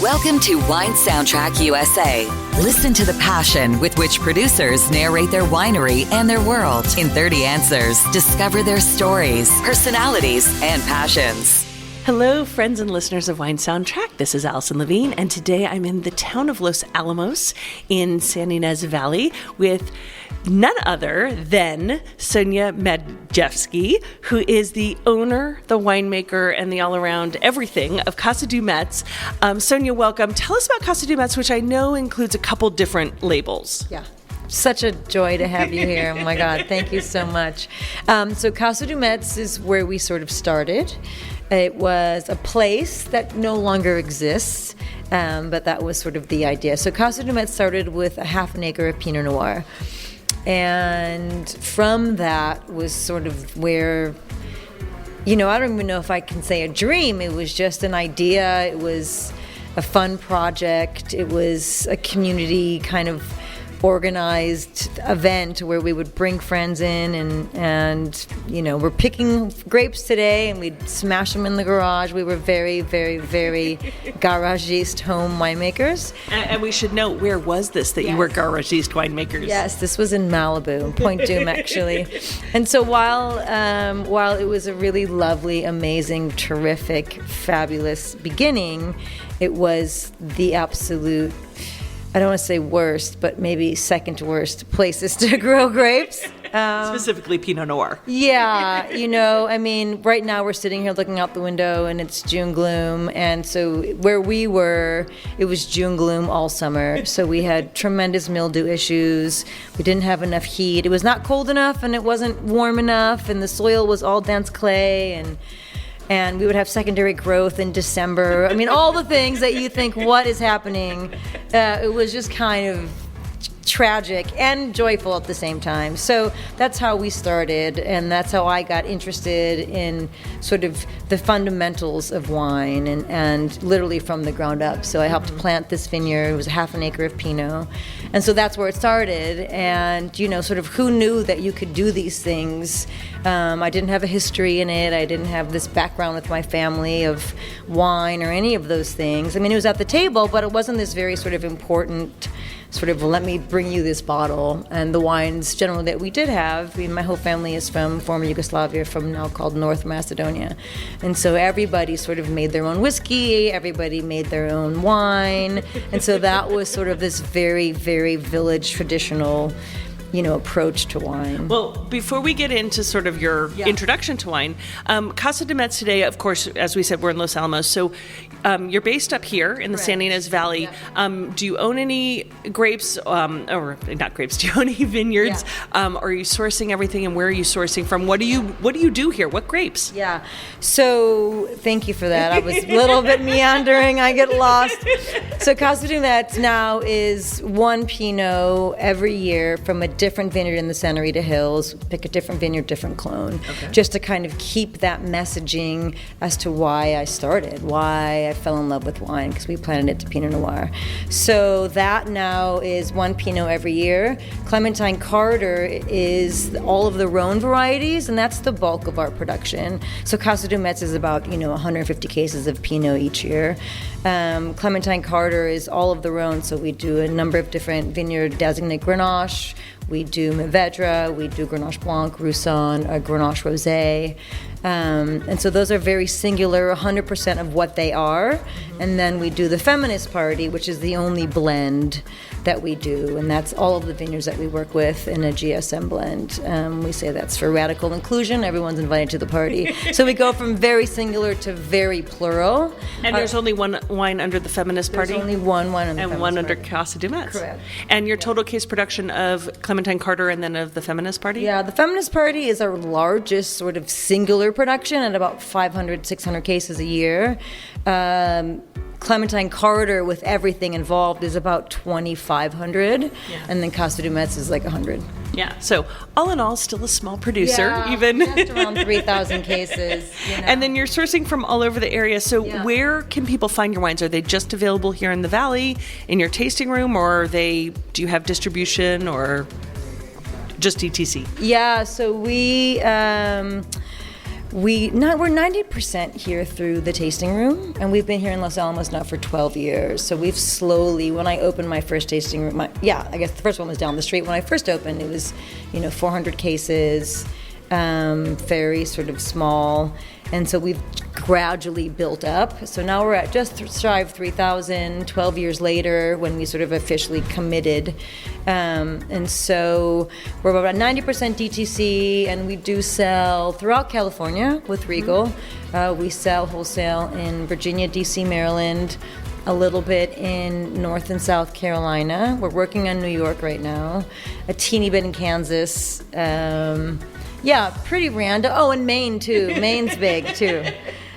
Welcome to Wine Soundtrack USA. Listen to the passion with which producers narrate their winery and their world. In 30 answers, discover their stories, personalities, and passions. Hello, friends and listeners of Wine Soundtrack. This is Allison Levine, and today I'm in the town of Los Alamos in San Ynez Valley with none other than Sonja Magdevski, who is the owner, the winemaker, and the all-around everything of Casa Dumetz. Sonja, welcome. Tell us about Casa Dumetz, which I know includes a couple different labels. Yeah. Such a joy to have you here. Oh my God, thank you so much. So Casa Dumetz is where we sort of started. It was a place that no longer exists, but that was sort of the idea. So Casa Dumetz started with a half an acre of Pinot Noir. And from that was sort of where, I don't even know if I can say a dream. It was just an idea. It was a fun project. It was a community kind of organized event where we would bring friends in and we're picking grapes today and we'd smash them in the garage. We were very, very, very garagiste home winemakers. And we should note, where was this that you were garagiste winemakers? Yes, this was in Malibu, Point Dume actually. And so while it was a really lovely, amazing, terrific, fabulous beginning, it was the absolute, I don't want to say worst, but maybe second worst places to grow grapes. Specifically Pinot Noir. Yeah, right now we're sitting here looking out the window and it's June gloom. And so where we were, it was June gloom all summer. So we had tremendous mildew issues. We didn't have enough heat. It was not cold enough and it wasn't warm enough. And the soil was all dense clay and we would have secondary growth in December. I mean, all the things that you think, what is happening? It was just kind of tragic and joyful at the same time. So that's how we started, and that's how I got interested in sort of the fundamentals of wine and literally from the ground up. So I helped plant this vineyard. It was half an acre of Pinot. And so that's where it started. And, sort of who knew that you could do these things? I didn't have a history in it. I didn't have this background with my family of wine or any of those things. I mean, it was at the table, but it wasn't this very sort of important sort of, let me bring you this bottle. And the wines generally that we did have, my whole family is from former Yugoslavia, from now called North Macedonia. And so everybody sort of made their own whiskey, everybody made their own wine. And so that was sort of this very, very village traditional approach to wine. Well, before we get into sort of your introduction to wine, Casa Dumetz today, of course, as we said, we're in Los Alamos. So you're based up here in the San Ynez Valley. Yeah. Do you own any grapes, or not grapes? Do you own any vineyards? Yeah. Are you sourcing everything, and where are you sourcing from? What do you do here? What grapes? Yeah. So thank you for that. I was a little bit meandering. I get lost. So Casa Dumetz now is one Pinot every year from a different vineyard in the Santa Rita Hills. Pick a different vineyard, different clone, just to kind of keep that messaging as to why I started, why I fell in love with wine, because we planted it to Pinot Noir. So that now is one Pinot every year. Clementine Carter is all of the Rhône varieties, and that's the bulk of our production. So Casa Dumetz is about 150 cases of Pinot each year. Clementine Carter is all of the Rhône, so we do a number of different vineyard designate Grenache. We do Mourvedre, we do Grenache Blanc, Roussanne, Grenache Rosé. And so those are very singular, 100% of what they are. And then we do the Feminist Party, which is the only blend that we do. And that's all of the vineyards that we work with in a GSM blend. We say that's for radical inclusion. Everyone's invited to the party. So we go from very singular to very plural. And there's only one wine under the Feminist Party? There's only one wine under the Feminist Party. And one under Casa Dumetz. Correct. And your total case production of Clementine Carter and then of the Feminist Party? Yeah, the Feminist Party is our largest sort of singular production at about 500, 600 cases a year. Clementine Carter, with everything involved, is about 2,500, and then Casa Dumetz is like 100. Yeah, so all in all, still a small producer, even. Just around 3,000 cases. And then you're sourcing from all over the area. So where can people find your wines? Are they just available here in the Valley, in your tasting room, or do you have distribution, or just ETC? Yeah, so we're 90% here through the tasting room, and we've been here in Los Alamos now for 12 years. So we've slowly, when I opened my first tasting room, I guess the first one was down the street. When I first opened, it was, 400 cases, very sort of small. And so we've gradually built up. So now we're at just shy of 3,000, 12 years later, when we sort of officially committed. And so we're about 90% DTC, and we do sell throughout California with Regal. We sell wholesale in Virginia, DC, Maryland, a little bit in North and South Carolina. We're working on New York right now, a teeny bit in Kansas. Pretty random. Oh, and Maine too. Maine's big too.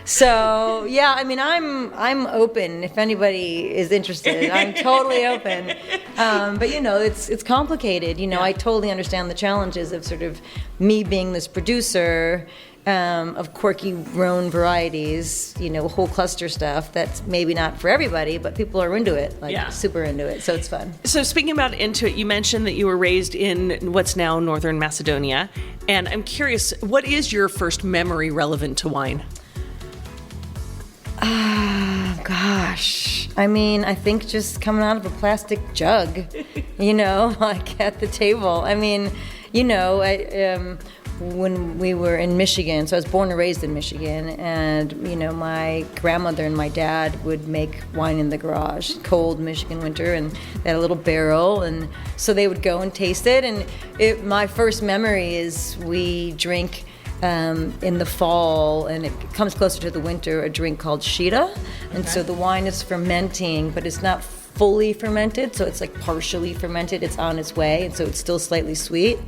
So I'm open. If anybody is interested, I'm totally open. But it's complicated. I totally understand the challenges of sort of me being this producer of quirky Rhône varieties. A whole cluster stuff that's maybe not for everybody, but people are into it, super into it. So it's fun. So speaking about into it, you mentioned that you were raised in what's now Northern Macedonia, and I'm curious, what is your first memory relevant to wine? Gosh. I think just coming out of a plastic jug, like at the table. When we were in Michigan, so I was born and raised in Michigan, and, my grandmother and my dad would make wine in the garage, cold Michigan winter, and they had a little barrel, and so they would go and taste it, and my first memory is we drink in the fall, and it comes closer to the winter, a drink called Shita. And so the wine is fermenting, but it's not fully fermented, so it's like partially fermented. It's on its way, and so it's still slightly sweet.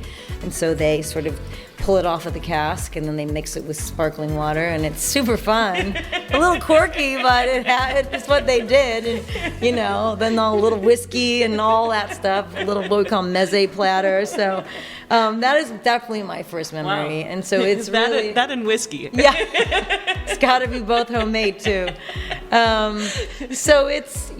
And so they sort of pull it off of the cask, and then they mix it with sparkling water, and it's super fun. A little quirky, but it's what they did. And, then a little whiskey and all that stuff, a little what we call meze platter. So that is definitely my first memory. Wow. And so it's really... That and whiskey. Yeah. It's got to be both homemade, too. So it's,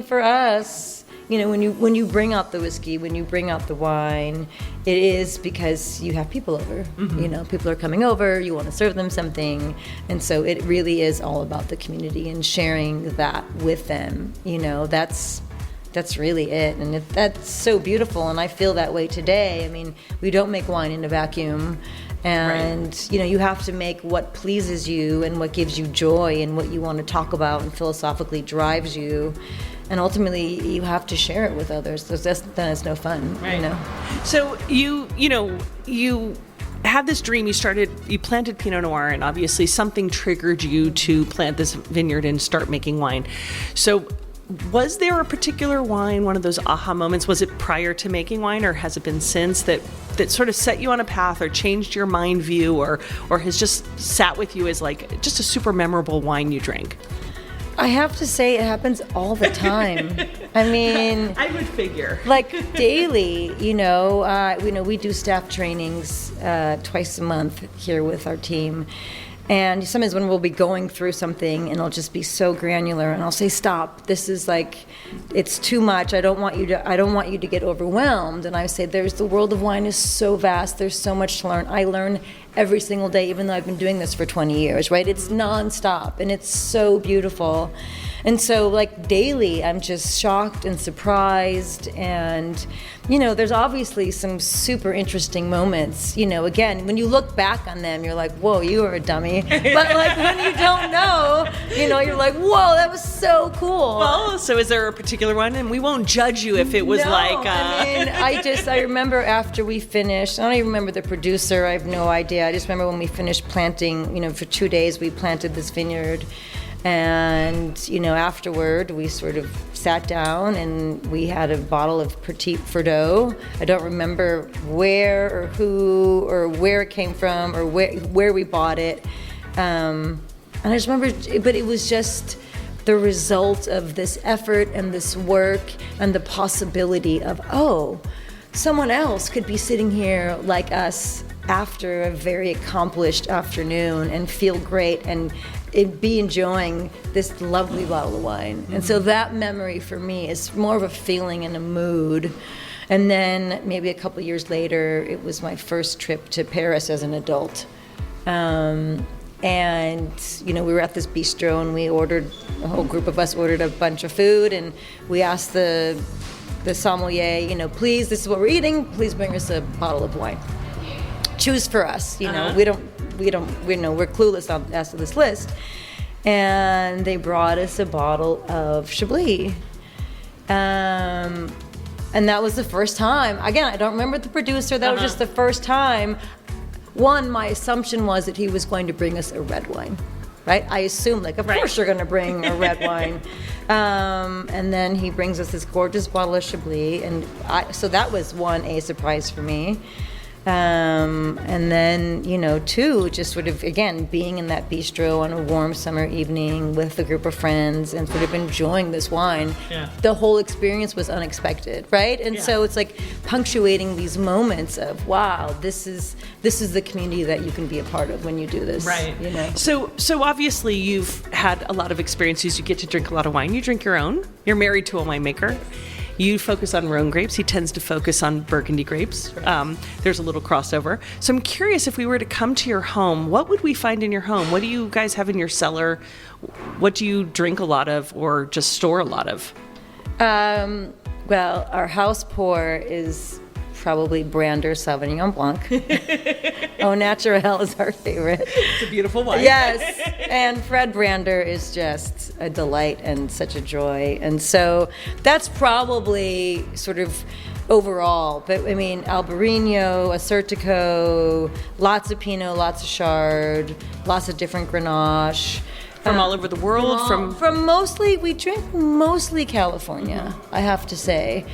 for us, when you bring out the whiskey, when you bring out the wine, it is because you have people over. Mm-hmm. People are coming over, you want to serve them something. And so it really is all about the community and sharing that with them. That's really it. And that's so beautiful. And I feel that way today. We don't make wine in a vacuum. And, right. You have to make what pleases you and what gives you joy and what you want to talk about and philosophically drives you. And ultimately, you have to share it with others. Then it's no fun, right. So you had this dream. You planted Pinot Noir, and obviously something triggered you to plant this vineyard and start making wine. So was there a particular wine, one of those aha moments? Was it prior to making wine, or has it been since that sort of set you on a path or changed your mind view or has just sat with you as like just a super memorable wine you drank? I have to say it happens all the time. I would figure. Like daily, we do staff trainings twice a month here with our team. And sometimes when we'll be going through something and it'll just be so granular, and I'll say, stop, this is like, it's too much. I don't want you to get overwhelmed. And I say, the world of wine is so vast. There's so much to learn. I learn every single day, even though I've been doing this for 20 years, right? It's nonstop, and it's so beautiful. And so, like, daily, I'm just shocked and surprised. And, there's obviously some super interesting moments. Again, when you look back on them, you're like, whoa, you were a dummy. But, like, when you don't know, you're like, whoa, that was so cool. Well, so is there a particular one? And we won't judge you if it was I remember after we finished, I don't even remember the producer, I have no idea. I just remember when we finished planting, for 2 days we planted this vineyard. And, afterward, we sort of sat down and we had a bottle of Petit Verdot. I don't remember where or who or where it came from or where we bought it. And I just remember, but it was just the result of this effort and this work and the possibility of, someone else could be sitting here like us after a very accomplished afternoon and feel great and be enjoying this lovely bottle of wine. Mm-hmm. And so that memory for me is more of a feeling and a mood. And then maybe a couple years later, it was my first trip to Paris as an adult. And, we were at this bistro and a whole group of us ordered a bunch of food, and we asked the sommelier, please, this is what we're eating, please bring us a bottle of wine. Choose for us, we're clueless as to this list. And they brought us a bottle of Chablis. And that was the first time. Again, I don't remember the producer. That was just the first time. One, my assumption was that he was going to bring us a red wine, right? I assumed, of course you're going to bring a red wine. And then he brings us this gorgeous bottle of Chablis. And so that was a surprise for me. And then, two, just sort of, again, being in that bistro on a warm summer evening with a group of friends and sort of enjoying this wine. Yeah. The whole experience was unexpected, right? And so it's like punctuating these moments of, wow, this is the community that you can be a part of when you do this. Right. So obviously you've had a lot of experiences. You get to drink a lot of wine. You drink your own. You're married to a winemaker. You focus on Rhône grapes. He tends to focus on Burgundy grapes. There's a little crossover. So I'm curious, if we were to come to your home, what would we find in your home? What do you guys have in your cellar? What do you drink a lot of or just store a lot of? Well, our house pour is probably Brander Sauvignon Blanc. Au Naturel is our favorite. It's a beautiful wine. Yes, and Fred Brander is just a delight and such a joy. And so that's probably sort of overall. But I mean, Albarino, Assyrtiko, lots of Pinot, lots of Chard, lots of different Grenache. From all over the world? From mostly, we drink mostly California, I have to say.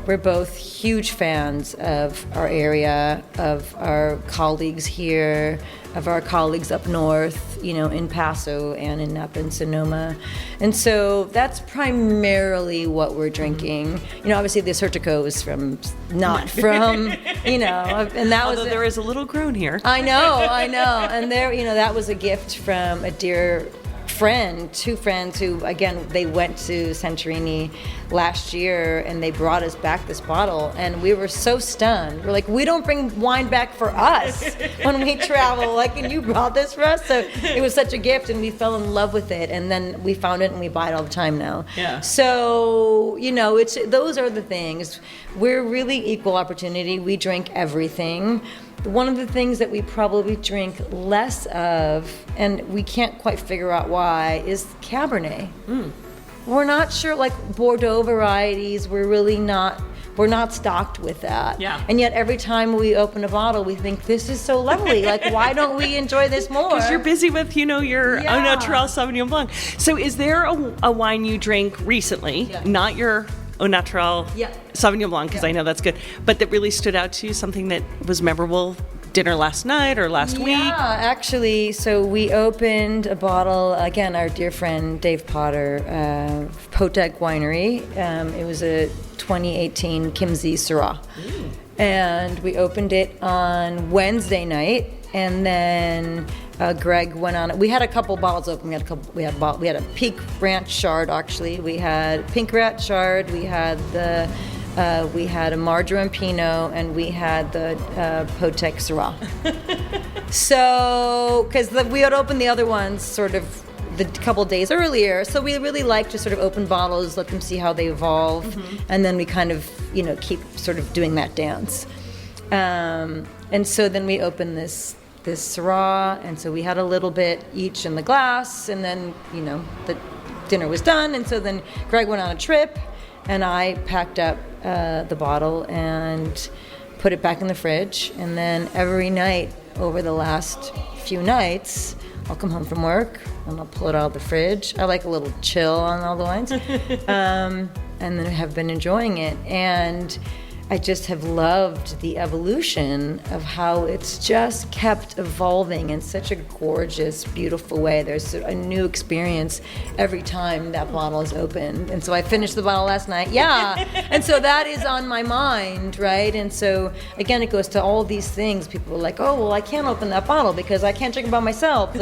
We're both huge fans of our area, of our colleagues here, of our colleagues up north, in Paso and in Napa and Sonoma. And so that's primarily what we're drinking. Obviously the Assyrtiko is not from, and that Although there is a little grown here. I know. And that was a gift from a dear friend, two friends who, again, they went to Santorini last year and they brought us back this bottle, and we were so stunned. We're like, we don't bring wine back for us when we travel, and you brought this for us? So it was such a gift, and we fell in love with it, and then we found it and we buy it all the time now. Yeah. So, those are the things. We're really equal opportunity. We drink everything. One of the things that we probably drink less of, and we can't quite figure out why, is Cabernet. We're not sure, Bordeaux varieties, we're not stocked with that. Yeah. And yet every time we open a bottle, we think, this is so lovely. Why don't we enjoy this more? Because you're busy with, your Au Naturel Sauvignon Blanc. So is there a wine you drank recently, not your Au Naturel Sauvignon Blanc, because I know that's good, but that really stood out to you, something that was memorable? Dinner last night or last week? Yeah, actually, so we opened a bottle, again, our dear friend Dave Potter, Potek Winery. It was a 2018 Kimsey Syrah. And we opened it on Wednesday night, and then Greg went on it. We had a couple bottles open. We had a Peak Ranch Chard, actually. We had Pink Rat Chard. We had a Marjoram Pinot, and we had the Potek Syrah. So, because we had opened the other ones sort of the couple days earlier, so we really like to sort of open bottles, let them see how they evolve, and then we kind of, keep sort of doing that dance. And so then we opened this Syrah, and so we had a little bit each in the glass, and then, the dinner was done, and so then Greg went on a trip, and I packed up the bottle and put it back in the fridge. And then every night over the last few nights, I'll come home from work and I'll pull it out of the fridge. I like a little chill on all the wines. And then I have been enjoying it. And I just have loved the evolution of how it's just kept evolving in such a gorgeous, beautiful way. There's a new experience every time that bottle is opened. And so I finished the bottle last night. Yeah. And so that is on my mind, right? And so, again, it goes to all these things. People are like, oh, well, I can't open that bottle because I can't drink it by myself.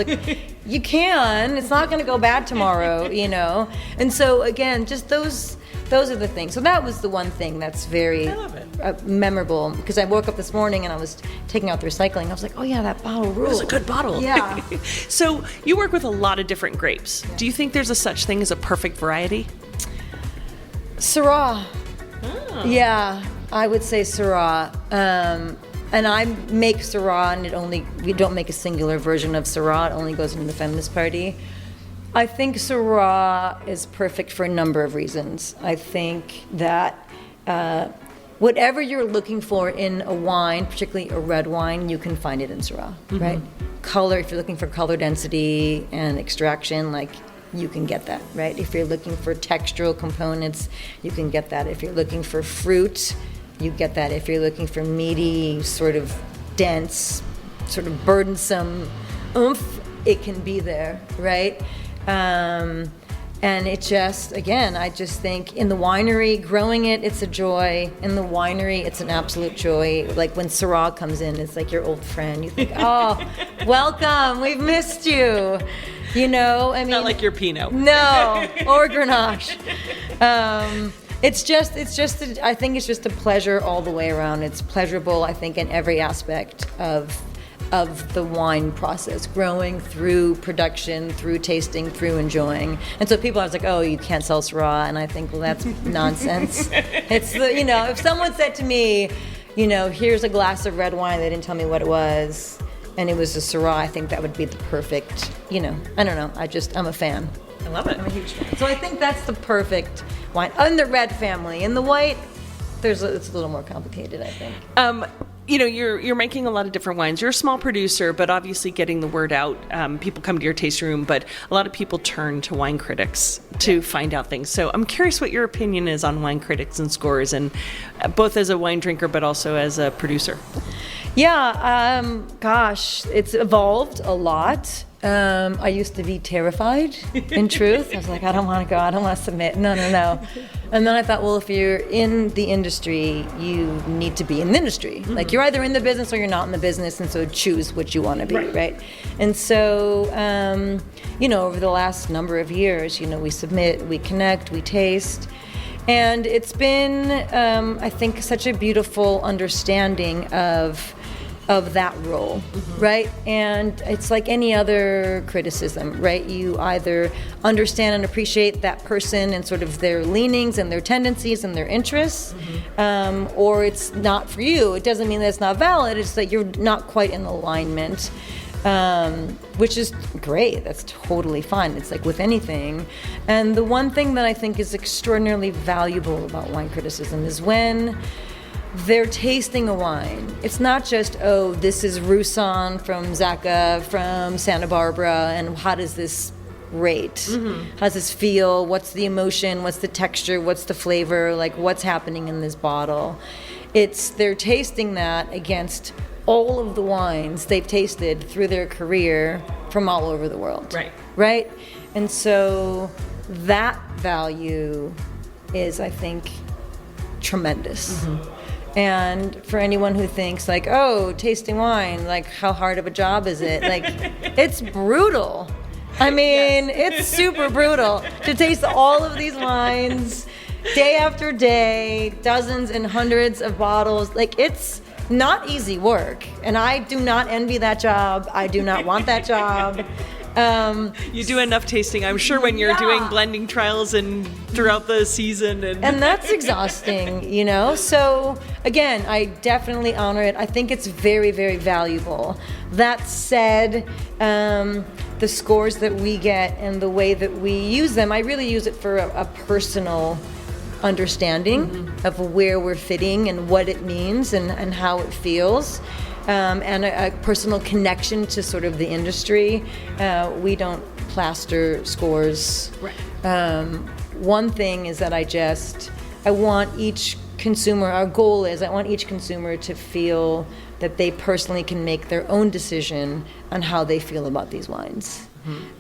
you can. It's not going to go bad tomorrow, you know? And so, again, just those are the things. So that was the one thing that's very memorable, because I woke up this morning and I was taking out the recycling. I was like, oh yeah, that bottle ruled. It was a good bottle. Yeah. So you work with a lot of different grapes. Do you think there's a such thing as a perfect variety? Syrah. Oh. Yeah, I would say Syrah. And I make Syrah, and we don't make a singular version of Syrah. It only goes into the Feminist Party. I think Syrah is perfect for a number of reasons. I think that whatever you're looking for in a wine, particularly a red wine, you can find it in Syrah, right? Color, if you're looking for color density and extraction, like, you can get that, right? If you're looking for textural components, you can get that. If you're looking for fruit, you get that. If you're looking for meaty, sort of dense, sort of burdensome oomph, it can be there, right? And it just, again, I just think in the winery, growing it, it's a joy. In the winery, it's an absolute joy. Like when Syrah comes in, it's like your old friend. You think, oh, welcome, we've missed you. You know, I mean. Not like your Pinot. No, or Grenache. I think it's just a pleasure all the way around. It's pleasurable, I think, in every aspect of the wine process, growing through production, through tasting, through enjoying. And so people are like, oh, you can't sell Syrah, and I think, well, that's nonsense. It's if someone said to me, here's a glass of red wine, they didn't tell me what it was, and it was a Syrah, I think that would be the perfect, I don't know, I'm a fan. I love it. I'm a huge fan. So I think that's the perfect wine. In the red family. In the white, it's a little more complicated, I think. You're making a lot of different wines. You're a small producer, but obviously getting the word out. People come to your tasting room, but a lot of people turn to wine critics to find out things. So I'm curious what your opinion is on wine critics and scores, and both as a wine drinker, but also as a producer. Yeah, it's evolved a lot. I used to be terrified, in truth. I was like, I don't want to go, I don't want to submit, no. And then I thought, well, if you're in the industry, you need to be in the industry. Mm-hmm. Like, you're either in the business or you're not in the business, and so choose what you want to be, right? And so, over the last number of years, we submit, we connect, we taste. And it's been, I think, such a beautiful understanding of that role, right? And it's like any other criticism, right? You either understand and appreciate that person and sort of their leanings and their tendencies and their interests, or it's not for you. It doesn't mean that it's not valid, it's that you're not quite in alignment, which is great. That's totally fine. It's like with anything. And the one thing that I think is extraordinarily valuable about wine criticism is when they're tasting a wine. It's not just, oh, this is Roussan from Zacca, from Santa Barbara, and how does this rate? How does this feel? What's the emotion? What's the texture? What's the flavor? Like, what's happening in this bottle? They're tasting that against all of the wines they've tasted through their career from all over the world. Right? And so that value is, I think, tremendous. And for anyone who thinks like, oh, tasting wine, like how hard of a job is it? Like, it's brutal. I mean, it's super brutal to taste all of these wines day after day, dozens and hundreds of bottles. Like, it's not easy work. And I do not envy that job. I do not want that job. You do enough tasting, I'm sure, when you're doing blending trials and throughout the season. And that's exhausting, So, again, I definitely honor it. I think it's very, very valuable. That said, the scores that we get and the way that we use them, I really use it for a personal understanding of where we're fitting and what it means and how it feels. And a personal connection to sort of the industry. We don't plaster scores. One thing is that I want each consumer, our goal is I want each consumer to feel that they personally can make their own decision on how they feel about these wines.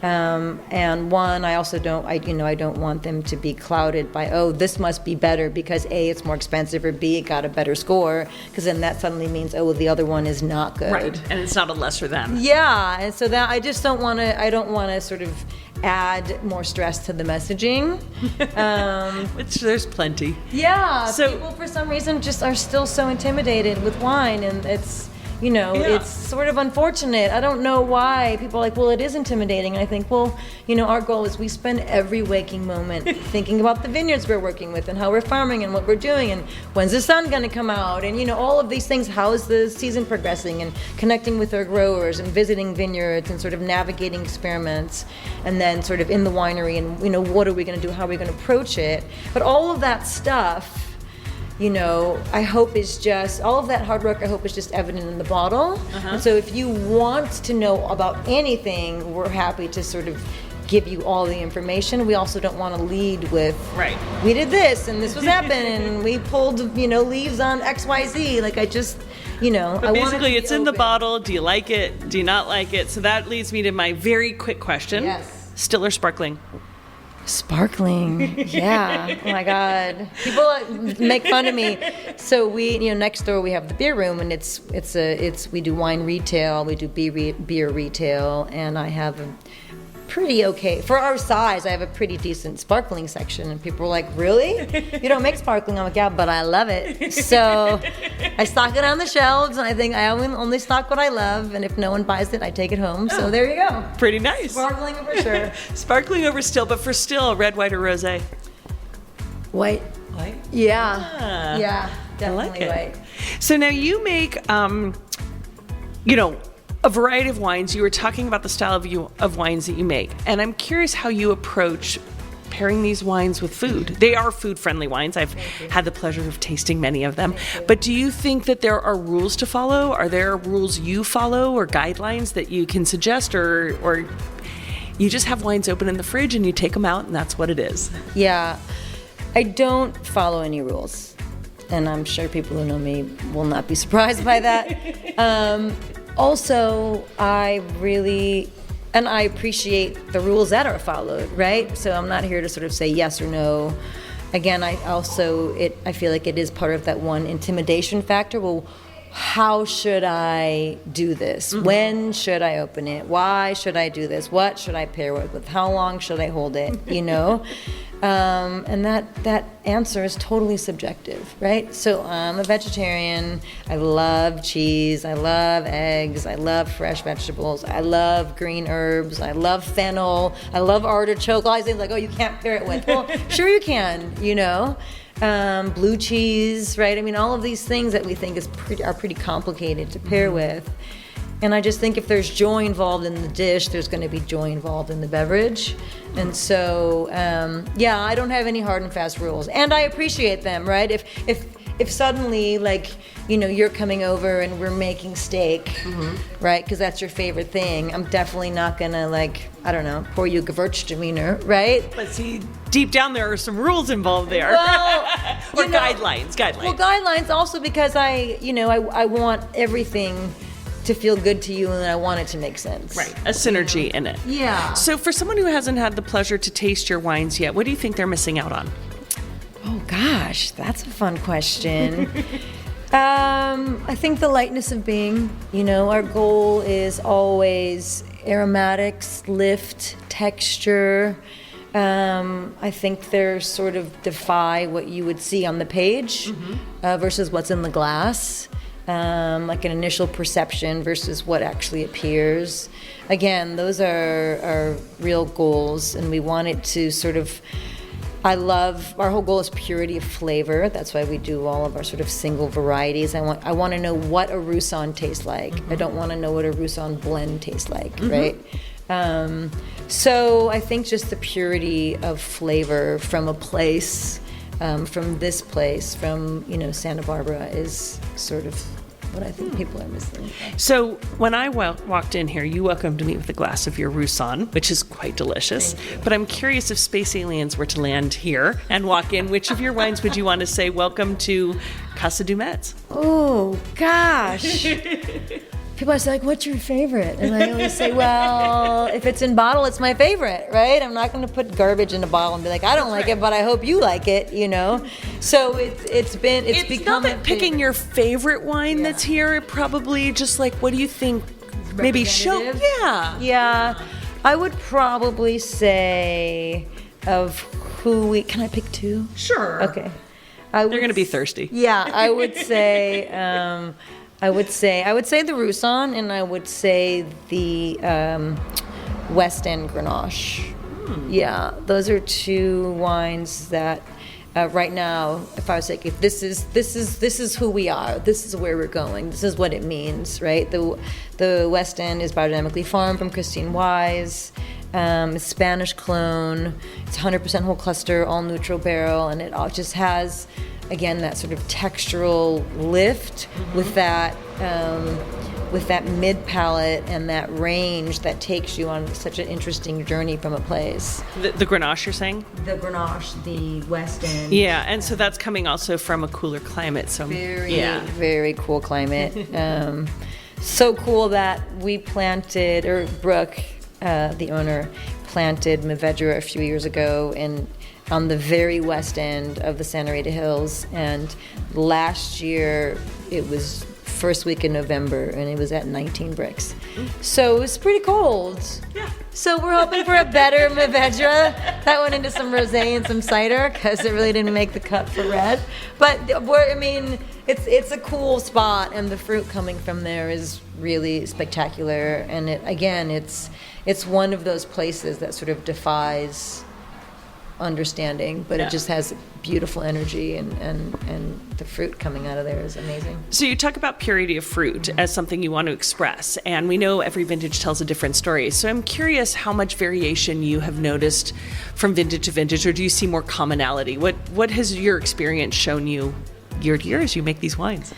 And one, I also don't, I don't want them to be clouded by, oh, this must be better because A, it's more expensive, or B, it got a better score, because then that suddenly means, oh, well, the other one is not good. Right, and it's not a lesser than. Yeah, and so that I just don't want to sort of add more stress to the messaging. Which there's plenty. Yeah, so people for some reason just are still so intimidated with wine, and it's, it's sort of unfortunate. I don't know why. People are like, well, it is intimidating. And I think, well, our goal is we spend every waking moment thinking about the vineyards we're working with and how we're farming and what we're doing and when's the sun going to come out and, all of these things. How is the season progressing, and connecting with our growers and visiting vineyards and sort of navigating experiments, and then sort of in the winery and, what are we going to do? How are we going to approach it? But all of that stuff, I hope is just, all of that hard work, I hope is just evident in the bottle. And so if you want to know about anything, we're happy to sort of give you all the information. We also don't want to lead with, right, we did this and this was happening and we pulled, leaves on XYZ. Like I just, But basically it's in the bottle. Do you like it? Do you not like it? So that leads me to my very quick question. Yes. Still or sparkling? Sparkling, yeah. Oh my God, people make fun of me. So we, next door we have the beer room, and we do wine retail, we do beer retail, and I have a pretty okay, for our size, I have a pretty decent sparkling section, and people are like, really? You don't make sparkling? I'm like, yeah, but I love it. So I stock it on the shelves, and I think I only stock what I love, and if no one buys it, I take it home. So there you go. Pretty nice. Sparkling for sure. Sparkling over still, but for still, red, white, or rosé? White. White? Yeah. Yeah, definitely I like it. white. So now you make, a variety of wines. You were talking about the style of wines that you make, and I'm curious how you approach pairing these wines with food. They are food-friendly wines. I've had the pleasure of tasting many of them. But do you think that there are rules to follow? Are there rules you follow or guidelines that you can suggest, or you just have wines open in the fridge and you take them out and that's what it is? Yeah, I don't follow any rules, and I'm sure people who know me will not be surprised by that. Also, I appreciate the rules that are followed, right? So I'm not here to sort of say yes or no. Again, I feel like it is part of that one intimidation factor. Well, how should I do this? Mm-hmm. When should I open it? Why should I do this? What should I pair it with? How long should I hold it? And that answer is totally subjective, right? So I'm a vegetarian. I love cheese. I love eggs. I love fresh vegetables. I love green herbs. I love fennel. I love artichoke. All these things like, oh, you can't pair it with. Well, sure you can, blue cheese, right? I mean, all of these things that we think are pretty complicated to pair with. And I just think if there's joy involved in the dish, there's going to be joy involved in the beverage. And so, I don't have any hard and fast rules. And I appreciate them, right? If suddenly, you're coming over and we're making steak, right? Because that's your favorite thing. I'm definitely not going to, pour you Gewürztraminer, right? But see, deep down there are some rules involved there. Well, or guidelines. Well, guidelines also because I want everything to feel good to you, and I want it to make sense. Right, a synergy in it. Yeah. So for someone who hasn't had the pleasure to taste your wines yet, what do you think they're missing out on? Oh gosh, that's a fun question. I think the lightness of being, our goal is always aromatics, lift, texture. I think they're sort of defy what you would see on the page versus what's in the glass. Like an initial perception versus what actually appears. Again, those are real goals, and we want it to sort of, our whole goal is purity of flavor. That's why we do all of our sort of single varieties. I want to know what a Roussanne tastes like. I don't want to know what a Roussanne blend tastes like, right? So I think just the purity of flavor from a place, from this place, from Santa Barbara, is sort of what I think people are missing. So when I walked in here, you welcomed me with a glass of your Roussanne, which is quite delicious. But I'm curious, if space aliens were to land here and walk in, which of your wines would you want to say welcome to Casa Dumetz? Oh gosh. people always say, like, what's your favorite? And I always say, well, if it's in bottle, it's my favorite, right? I'm not going to put garbage in a bottle and be like, I don't like it, but I hope you like it, you know? So it's become not that picking your favorite wine that's here, probably just like, what do you think? Maybe show, Yeah, I would probably say of who can I pick two? Sure. Okay. They're going to be thirsty. Yeah, I would say, I would say the Roussan, and I would say the West End Grenache. Yeah, those are two wines that right now, if I was like, if this is who we are, this is where we're going, this is what it means, right? The West End is biodynamically farmed from Christine Wise. Spanish clone. It's 100% whole cluster, all neutral barrel, and it all just has, again, that sort of textural lift with that mid palate and that range that takes you on such an interesting journey from a place. The Grenache, you're saying? The Grenache, the West End. Yeah, and so that's coming also from a cooler climate. So very cool climate. So cool that we planted, or Brooke, the owner, planted Mourvedre a few years ago on the very west end of the Rita Hills, and last year it was first week in November and it was at 19 bricks. So it was pretty cold. Yeah. So we're hoping for a better Mourvedre. That went into some rosé and some cider because it really didn't make the cut for red. But it's a cool spot, and the fruit coming from there is really spectacular. And it's one of those places that sort of defies understanding, but it just has beautiful energy, and the fruit coming out of there is amazing. So you talk about purity of fruit as something you want to express, and we know every vintage tells a different story. So I'm curious how much variation you have noticed from vintage to vintage, or do you see more commonality? What has your experience shown you year to year as you make these wines?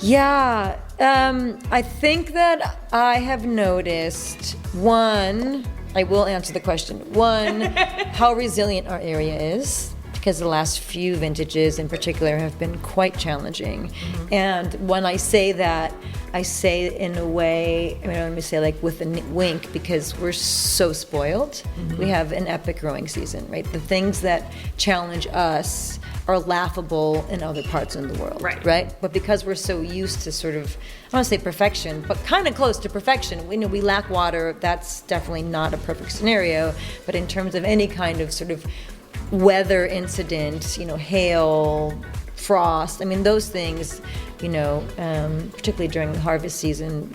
Yeah, I think that I have noticed, one, I will answer the question. One, how resilient our area is, because the last few vintages in particular have been quite challenging. And when I say that, I say it in a way, I mean, let me say like with a wink, because we're so spoiled. We have an epic growing season, right? The things that challenge us are laughable in other parts of the world, right? But because we're so used to sort of, I don't want to say perfection, but kind of close to perfection. We know we lack water. That's definitely not a perfect scenario. But in terms of any kind of sort of weather incident, hail, frost, I mean, those things, particularly during the harvest season,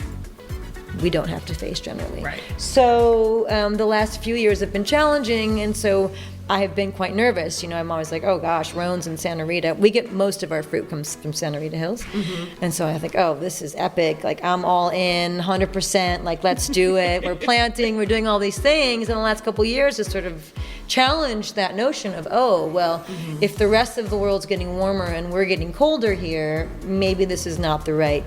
we don't have to face generally. Right. So the last few years have been challenging, and so I have been quite nervous. I'm always like, oh gosh, Rhones and Santa Rita. We get most of our fruit comes from Santa Rita Hills. And so I think, oh, this is epic. Like, I'm all in, 100%. Like, let's do it. We're planting, we're doing all these things. And the last couple of years has sort of challenged that notion of, oh, well, if the rest of the world's getting warmer and we're getting colder here, maybe this is not the right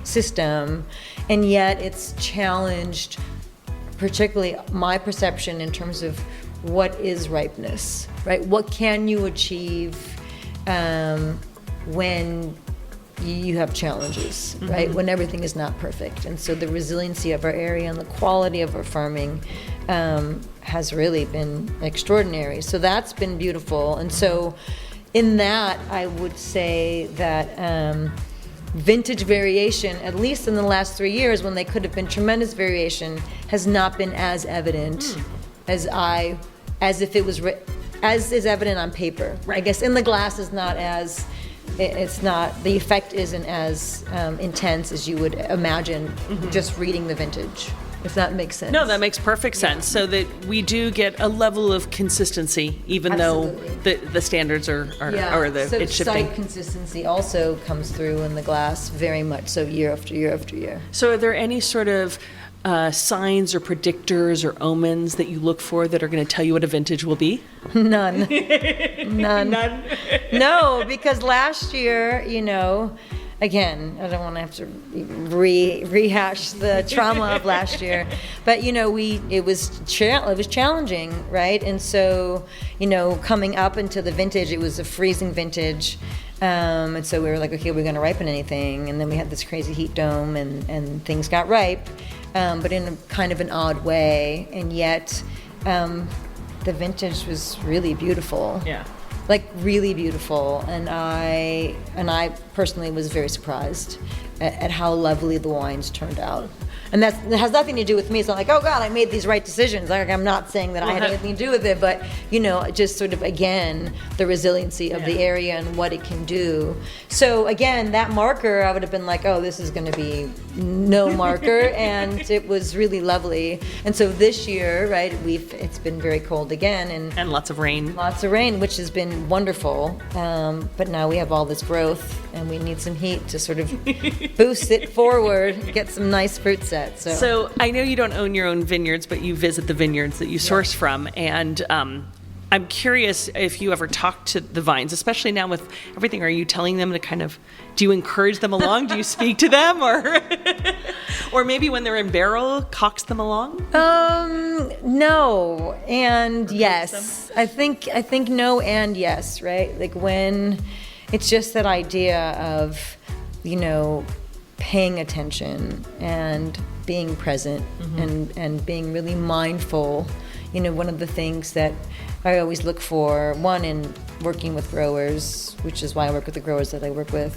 system. And yet it's challenged, particularly my perception in terms of what is ripeness, right? What can you achieve when you have challenges, right? When everything is not perfect. And so the resiliency of our area and the quality of our farming has really been extraordinary. So that's been beautiful. And so in that, I would say that vintage variation, at least in the last 3 years, when they could have been tremendous variation, has not been as evident as if it was as is evident on paper. I guess in the glass is not as, it's not, the effect isn't as intense as you would imagine just reading the vintage, if that makes sense. No, that makes perfect sense. So that we do get a level of consistency, even though the standards are it's shifting. Site consistency also comes through in the glass very much so year after year after year. So are there any sort of signs or predictors or omens that you look for that are going to tell you what a vintage will be? None. No, because last year, again, I don't want to have to rehash the trauma of last year, but it was challenging, right? And so, coming up into the vintage, it was a freezing vintage. And so we were like, okay, we're going to ripen anything. And then we had this crazy heat dome, and things got ripe, but in a kind of an odd way. And yet the vintage was really beautiful. Yeah. Like really beautiful. And I personally was very surprised at how lovely the wines turned out. And that has nothing to do with me. It's not like, oh God, I made these right decisions. Like, I'm not saying that I had anything to do with it, but just sort of, again, the resiliency of the area and what it can do. So again, that marker, I would have been like, oh, this is going to be no marker. And it was really lovely. And so this year, right, it's been very cold again. And lots of rain. Lots of rain, which has been wonderful. But now we have all this growth, and we need some heat to sort of boost it forward, get some nice fruit sets. So I know you don't own your own vineyards, but you visit the vineyards that you source from. And I'm curious if you ever talk to the vines, especially now with everything. Are you telling them to do you encourage them along? Do you speak to them? Or maybe when they're in barrel, cox them along? No and yes. I think no and yes, right? Like when it's just that idea of, paying attention and being present and being really mindful. One of the things that I always look for, one, in working with growers, which is why I work with the growers that I work with,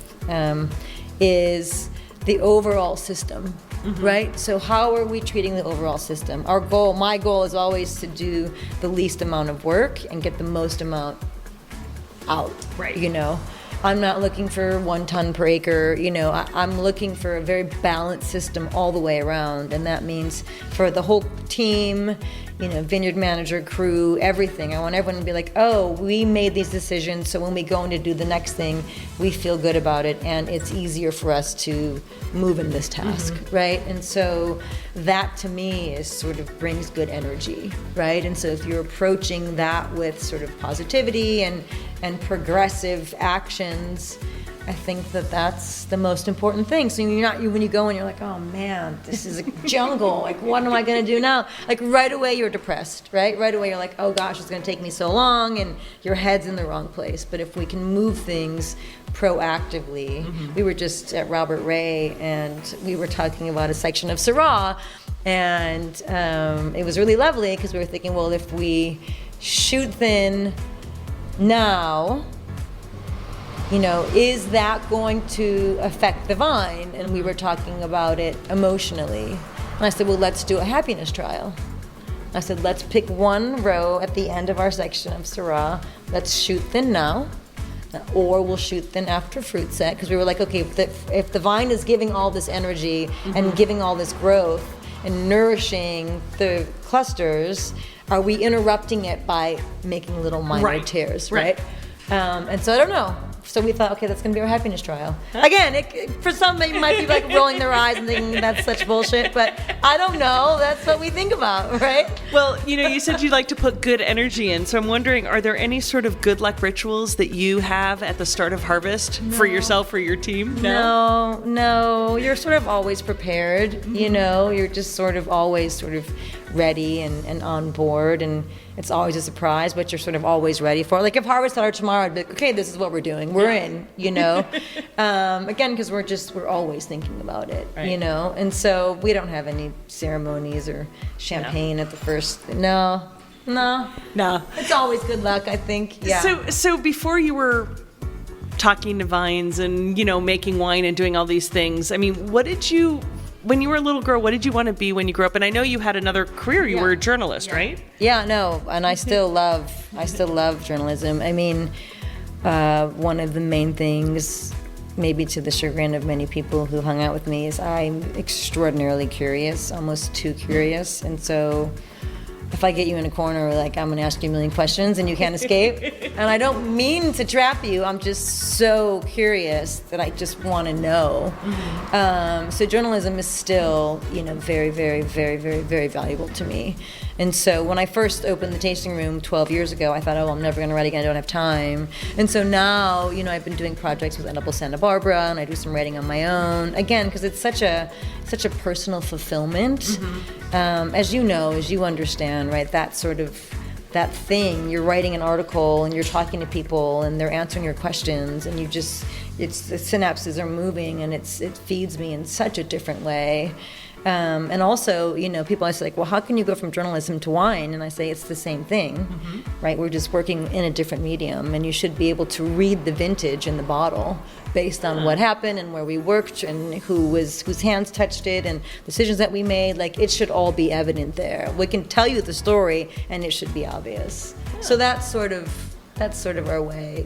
is the overall system, right? So how are we treating the overall system? My goal is always to do the least amount of work and get the most amount out, right? I'm not looking for 1 ton per acre. I'm looking for a very balanced system all the way around. And that means for the whole team, vineyard manager, crew, everything. I want everyone to be like, oh, we made these decisions, so when we go in to do the next thing, we feel good about it, and it's easier for us to move in this task, right? And so that to me is sort of brings good energy, right? And so if you're approaching that with sort of positivity and progressive actions, I think that's the most important thing. So when you go and you're like, oh man, this is a jungle. Like, what am I going to do now? Like right away you're depressed, right? Right away you're like, oh gosh, it's going to take me so long, and your head's in the wrong place. But if we can move things proactively, we were just at Robert Ray and we were talking about a section of Syrah, and it was really lovely because we were thinking, well, if we shoot thin now, is that going to affect the vine? And we were talking about it emotionally. And I said, well, let's do a happiness trial. I said, let's pick one row at the end of our section of Syrah. Let's shoot thin now, or we'll shoot thin after fruit set. Because we were like, okay, if the vine is giving all this energy and giving all this growth and nourishing the clusters, are we interrupting it by making little minor tears, right? And so I don't know. So we thought, okay, that's going to be our happiness trial. Again, for some, they might be like rolling their eyes and thinking that's such bullshit, but I don't know. That's what we think about, right? Well, you said you like to put good energy in, so I'm wondering, are there any sort of good luck rituals that you have at the start of harvest for yourself or your team? No. You're sort of always prepared, You're just sort of always sort of ready and on board, and it's always a surprise, but you're sort of always ready for it. Like if harvest started tomorrow, I'd be like, okay, this is what we're doing. We're in, Again, because we're always thinking about it, right. And so we don't have any ceremonies or champagne at the first. No. It's always good luck, I think. Yeah. So before you were talking to vines and, making wine and doing all these things, I mean, when you were a little girl, what did you want to be when you grew up? And I know you had another career. You were a journalist, right? Yeah, no, and I still love journalism. I mean, one of the main things, maybe to the chagrin of many people who hung out with me, is I'm extraordinarily curious, almost too curious. And so if I get you in a corner, like, I'm going to ask you a million questions and you can't escape. And I don't mean to trap you. I'm just so curious that I just want to know. So journalism is still, very, very, very, very, very valuable to me. And so when I first opened the tasting room 12 years ago, I thought, I'm never going to write again. I don't have time. And so now, I've been doing projects with Edible Santa Barbara, and I do some writing on my own. Again, because it's such a personal fulfillment. As you know, as you understand, right, that sort of that thing. You're writing an article and you're talking to people and they're answering your questions, and the synapses are moving, and it feeds me in such a different way. And also, people always say, well, how can you go from journalism to wine? And I say, it's the same thing, right? We're just working in a different medium, and you should be able to read the vintage in the bottle based on what happened and where we worked and whose hands touched it and decisions that we made. Like, it should all be evident there. We can tell you the story, and it should be obvious. So that's sort of our way,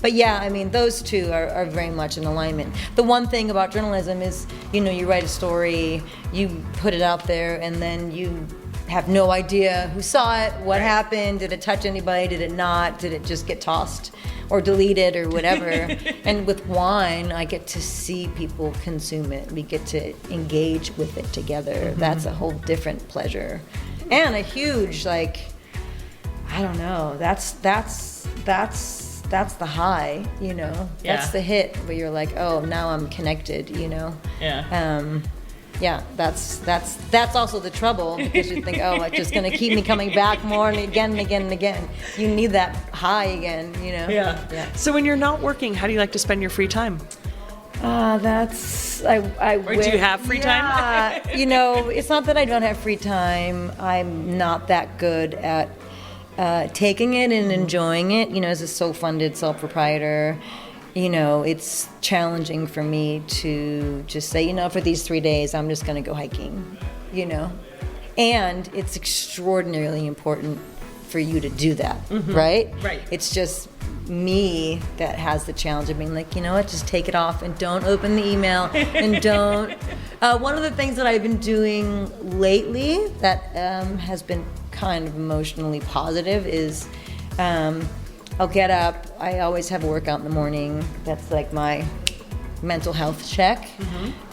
But yeah, I mean, those two are very much in alignment. The one thing about journalism is, you write a story, you put it out there, and then you have no idea who saw it, what happened, did it touch anybody, did it not, did it just get tossed or deleted or whatever. And with wine, I get to see people consume it. We get to engage with it together. That's a whole different pleasure. And a huge, I don't know, that's the high, That's the hit where you're like, oh, now I'm connected, That's also the trouble, because you think, oh, it's just going to keep me coming back more and again and again and again. You need that high again, Yeah. So when you're not working, how do you like to spend your free time? Or do you have free time? It's not that I don't have free time. I'm not that good at taking it and enjoying it. As a sole-funded self-proprietor, it's challenging for me to just say, for these 3 days, I'm just going to go hiking, And it's extraordinarily important for you to do that, right? Right. It's just me that has the challenge of being like, just take it off and don't open the email and don't. One of the things that I've been doing lately that has been kind of emotionally positive is I'll get up. I always have a workout in the morning. That's like my mental health check.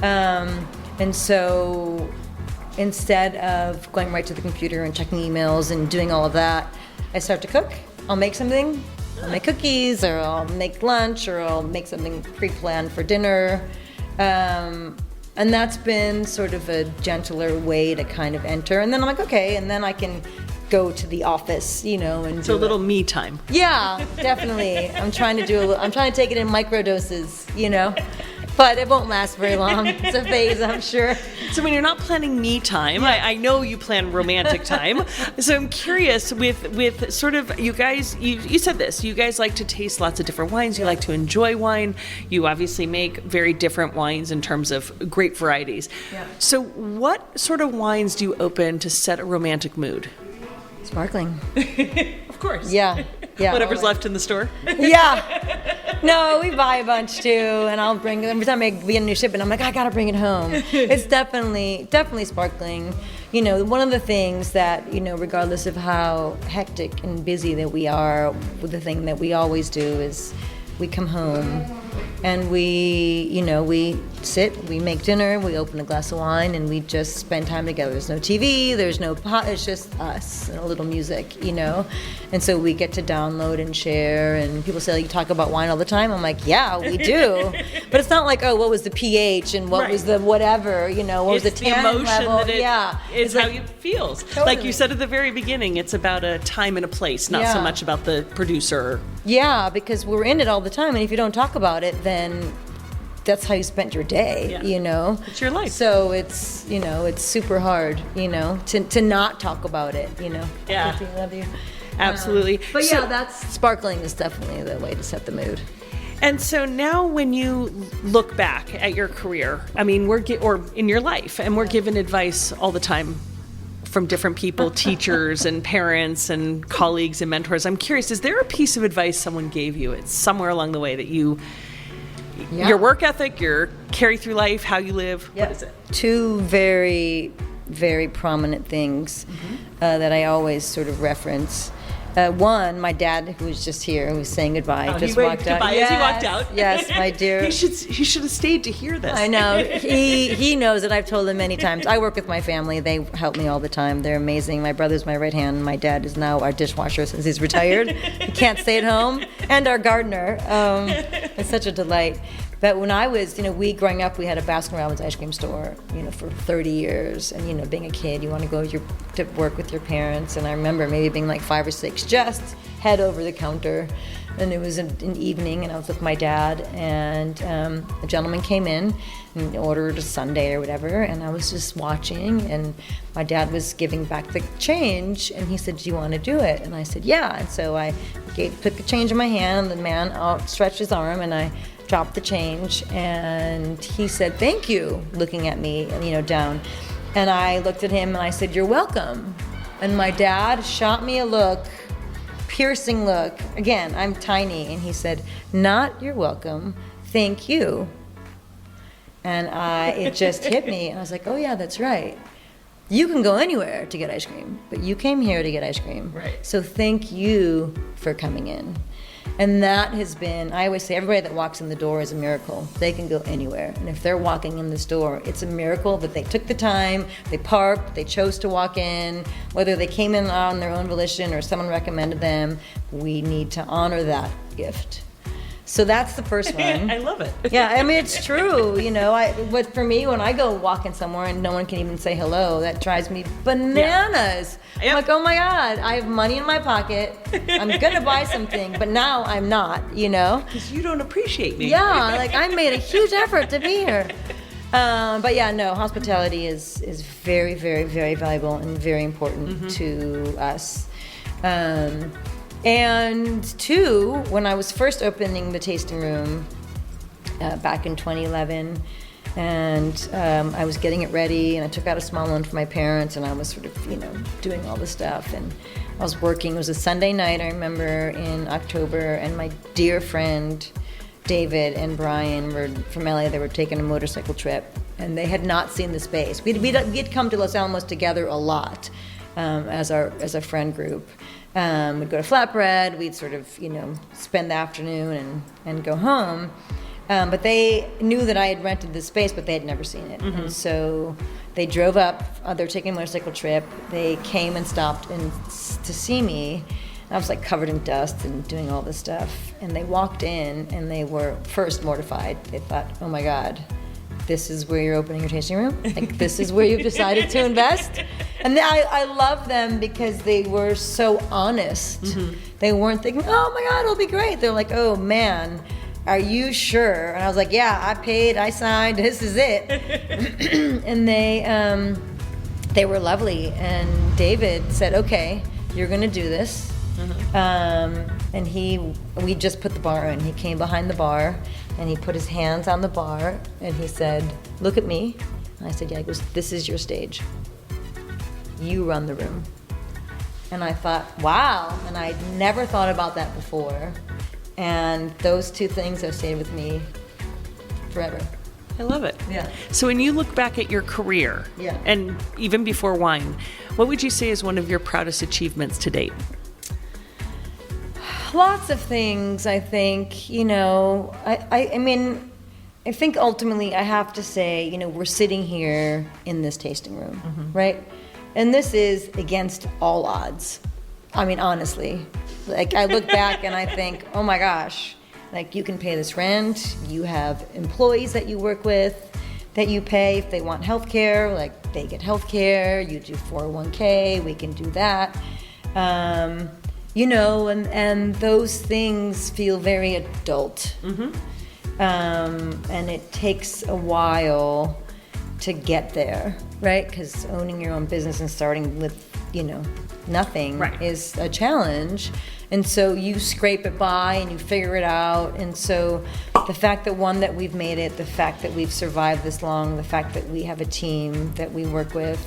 And so instead of going right to the computer and checking emails and doing all of that, I start to cook. I'll make something. I'll make cookies, or I'll make lunch, or I'll make something pre-planned for dinner. And that's been sort of a gentler way to kind of enter. And then I'm like, okay, and then I can go to the office, and so a little me time. Yeah, definitely. I'm trying to take it in micro doses, but it won't last very long. It's a phase, I'm sure. So when you're not planning me time, I know you plan romantic time. So I'm curious with sort of, you guys, you said this, you guys like to taste lots of different wines. You like to enjoy wine. You obviously make very different wines in terms of great varieties. Yeah. So what sort of wines do you open to set a romantic mood? Sparkling. Of course. Yeah. Whatever's left in the store. Yeah. No, we buy a bunch too, and I'll bring, every time we get a new shipment, I'm like, I gotta bring it home. It's definitely sparkling. One of the things that, regardless of how hectic and busy that we are, the thing that we always do is we come home and we sit, we make dinner, we open a glass of wine, and we just spend time together. There's no TV, there's no pot, it's just us and a little music, And so we get to download and share, and people say, you talk about wine all the time? I'm like, yeah, we do. But it's not like, oh, what was the pH and what was the whatever, what was the tannin level? It's how it feels. Totally. Like you said at the very beginning, it's about a time and a place, not so much about the producer. Yeah, because we're in it all the time, and if you don't talk about it, then that's how you spent your day, It's your life. So it's, it's super hard, to not talk about it, Yeah. I love you. Absolutely. But that's sparkling is definitely the way to set the mood. And so now when you look back at your career, I mean, or in your life, and we're given advice all the time from different people, teachers and parents and colleagues and mentors. I'm curious, is there a piece of advice someone gave you? It's somewhere along the way that your work ethic, your carry through life, how you live, what is it? Two very, very prominent things that I always sort of reference. One, my dad, who was just here, who was saying goodbye, just walked out. As he walked out. Yes, my dear. He should have stayed to hear this. I know. He knows it. I've told him many times. I work with my family. They help me all the time. They're amazing. My brother's my right hand. My dad is now our dishwasher since he's retired. He can't stay at home. And our gardener. It's such a delight. But when I was, growing up, we had a Baskin-Robbins ice cream store, for 30 years. And, being a kid, you want to go to work with your parents. And I remember maybe being like 5 or 6, just head over the counter. And it was an evening, and I was with my dad, and a gentleman came in and ordered a sundae or whatever, and I was just watching, and my dad was giving back the change, and he said, "Do you want to do it?" And I said, "Yeah." And so I put the change in my hand, and the man outstretched his arm, and I dropped the change, and he said, "Thank you," looking at me, down. And I looked at him, and I said, "You're welcome." And my dad shot me a look, piercing look. Again, I'm tiny, and he said, "Not you're welcome, thank you." And it just hit me. I was like, "Oh yeah, that's right. You can go anywhere to get ice cream, but you came here to get ice cream. Right. So thank you for coming in." And that has been, I always say, everybody that walks in the door is a miracle. They can go anywhere. And if they're walking in this door, it's a miracle that they took the time, they parked, they chose to walk in, whether they came in on their own volition or someone recommended them. We need to honor that gift. So that's the first one. I love it. Yeah, I mean, it's true. But for me, when I go walking somewhere and no one can even say hello, that drives me bananas. Yeah. I'm like, oh my God, I have money in my pocket. I'm going to buy something, but now I'm not, Because you don't appreciate me. Yeah, like I made a huge effort to be here. But yeah, no, hospitality is very, very, very valuable and very important to us. And 2, when I was first opening the tasting room back in 2011, and I was getting it ready, and I took out a small loan for my parents, and I was sort of, doing all the stuff, and I was working. It was a Sunday night, I remember, in October, and my dear friend David and Brian were from LA. They were taking a motorcycle trip, and they had not seen the space. We'd come to Los Alamos together a lot as a friend group. We'd go to Flatbread, we'd sort of, spend the afternoon and go home. But they knew that I had rented this space, but they had never seen it. And so they drove up, they were taking a motorcycle trip, they came and stopped to see me. I was like covered in dust and doing all this stuff. And they walked in and they were first mortified. They thought, oh my God, this is where you're opening your tasting room? Like, this is where you've decided to invest? And I love them because they were so honest. They weren't thinking, oh my God, it'll be great. They're like, oh man, are you sure? And I was like, yeah, I paid, I signed, this is it. And they were lovely. And David said, okay, you're gonna do this. And we just put the bar in. He came behind the bar and he put his hands on the bar and he said, look at me. And I said, yeah. He goes, this is your stage. You run the room. And I thought, wow. And I'd never thought about that before. And those 2 things have stayed with me forever. I love it. Yeah. So when you look back at your career, and even before wine, what would you say is one of your proudest achievements to date? Lots of things, I think. I mean, I think ultimately I have to say, we're sitting here in this tasting room, right? And this is against all odds. I mean, honestly. Like, I look back and I think, oh my gosh, like, you can pay this rent, you have employees that you work with that you pay if they want health care, like, they get health care, you do 401k, we can do that. And those things feel very adult. And it takes a while to get there, right? Because owning your own business and starting with, nothing is a challenge. And so you scrape it by and you figure it out. And so the fact that we've made it, the fact that we've survived this long, the fact that we have a team that we work with,